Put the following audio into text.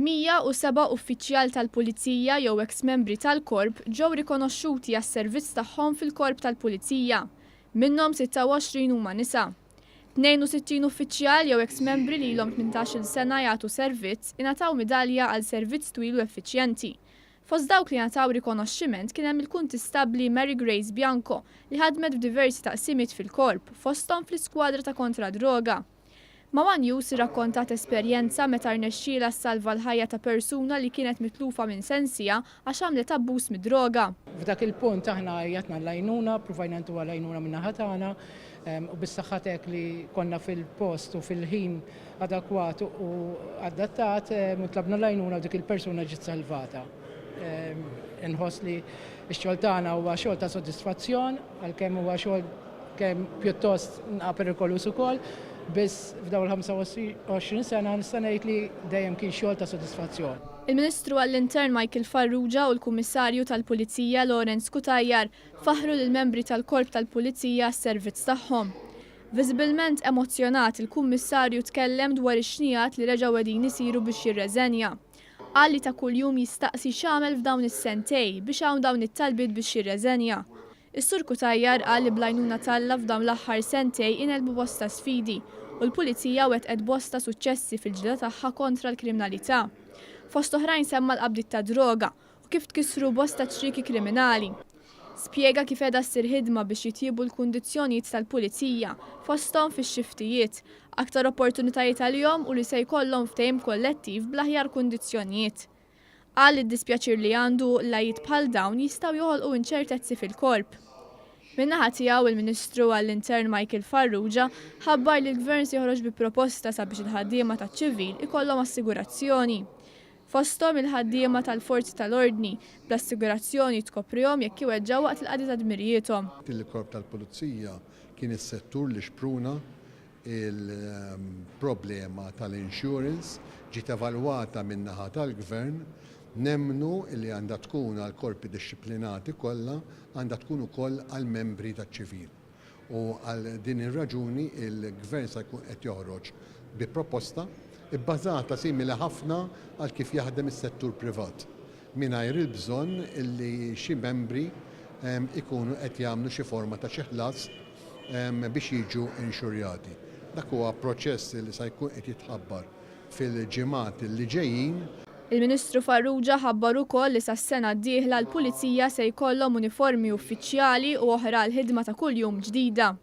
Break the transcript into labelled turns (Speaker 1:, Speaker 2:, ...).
Speaker 1: 107 uffiċjal tal-Pulizija jew ex-membri tal-Korp ġew rikonoxxuti għas-servizz tagħhom fil-Korp tal-Pulizija. Minnhom 26 huma nisa. 62 uffiċjal jew ex-membri li ilhom 18-il sena jagħtu servizz ingħataw midalja għal servizz twil u effiċjenti. Fost dawk li ngħataw rikonoxximent kien hemm il-kuntistabbli Mary Grace Bianco li ħadmet f'diversi taqsimiet fil-Korp, fosthom fl-iskwadra ta' kontra droga. Mawan Jus irrakkontat esperjenza meta rnexxiela ssalva l-ħajja ta' persuna li kienet mitlufa minn sensija għax għamlet abbuż mid-droga.
Speaker 2: F'dak il-punt aħna jatna l-għajnuna, provajna ntuha l-għajnuna minna ħatana u bis-saħħatek li konna fil-post u fil-ħin adakwat u adattat mutlabna l-għajnuna u dik il-persuna ġiet salvata. Inħoss li x-xogħol tagħna huwa xogħol ta' soddisfazzjon għalkemm huwa xogħol kemm pjuttost perikolus ukoll. Biss f'daw il-25 sena nista' ngħid li dejjem kien xogħol ta' sodisfazzjon.
Speaker 1: Il-Ministru għall-Intern Michael Farrugia u l-Kummissarju tal-Pulizija Lawrence Cutajar faħru lill-membri tal-Korp tal-Pulizija s-servizz tagħhom. Viżibilment emozzjonat il-Kummissarju tkellem dwar ix-xnigħat li reġgħu qegħdin isiru biex jirreżenja. Qal li ta' kuljum jistaqsi x'għamel f'dawn is-sentej biex hawn dawn it-talbiet biex jirreżenja. Is-Sur Cutajar qal li bl-għajnuna Talla f'dawn l-aħħar sentej inelbu bosta sfidi u l-Pulizija wettqet bosta suċċessi fil-ġlieda tagħha kontra l-kriminalità. Fost oħrajn semma l-qabdiet ta' droga u kif tkissru bosta ċriki kriminali. Spjega kif qiegħda ssir ħidma biex jitjiebu l-kundizzjonijiet tal-Pulizija fosthom fix-xiftijiet, aktar opportunitajiet għalihom u li se jkollhom ftehim kollettiv bl-aħjar kundizzjonijiet. Qal li d-dispjaċir li għandu l-għajiet bħal dawn jistgħu joħolqu inċertezzi fil-Korp. Min-naħa tiegħu il-Ministru għall-Intern Michael Farrugia ħabbar li l-Gvern se joħroġ bi proposta sabiex il-ħaddiema taċ-ċivil ikollhom assigurazzjoni. Fosthom il-ħaddiema tal-forzi tal-ordni bl-assigurazzjoni tkoprihom jekk iweġġgħu waqt il-qadi ta' dmirijiethom.
Speaker 3: Il-Korp tal-Pulizija kien is-settur li xpruna il-problema tal-insurance ġiet evalwata min-naħa tal-Gvern. Nemmnu li għandha tkun għal korpi disciplinati kollha għandha tkun ukoll għal membri taċ-ċivil. U għal din ir-raġuni il-Gvern se jkun qed joħroġ bi proposta bbażata simili ħafna għal kif jaħdem is-settur privat. Mingħajr il-bżonn li xi membri ikunu qed jagħmlu xi forma ta' xi ħlas biex jiġu inxurjati. Dak huwa proċess li se jkun qed jitħabbar fil-ġimgħat li ġejjin.
Speaker 1: Il-Ministru Farrugia ħabbar ukoll li sas-sena d-dieħla l-Pulizija se jkollhom uniformi uffiċjali u oħra l-ħidma ta' kuljum ġdida.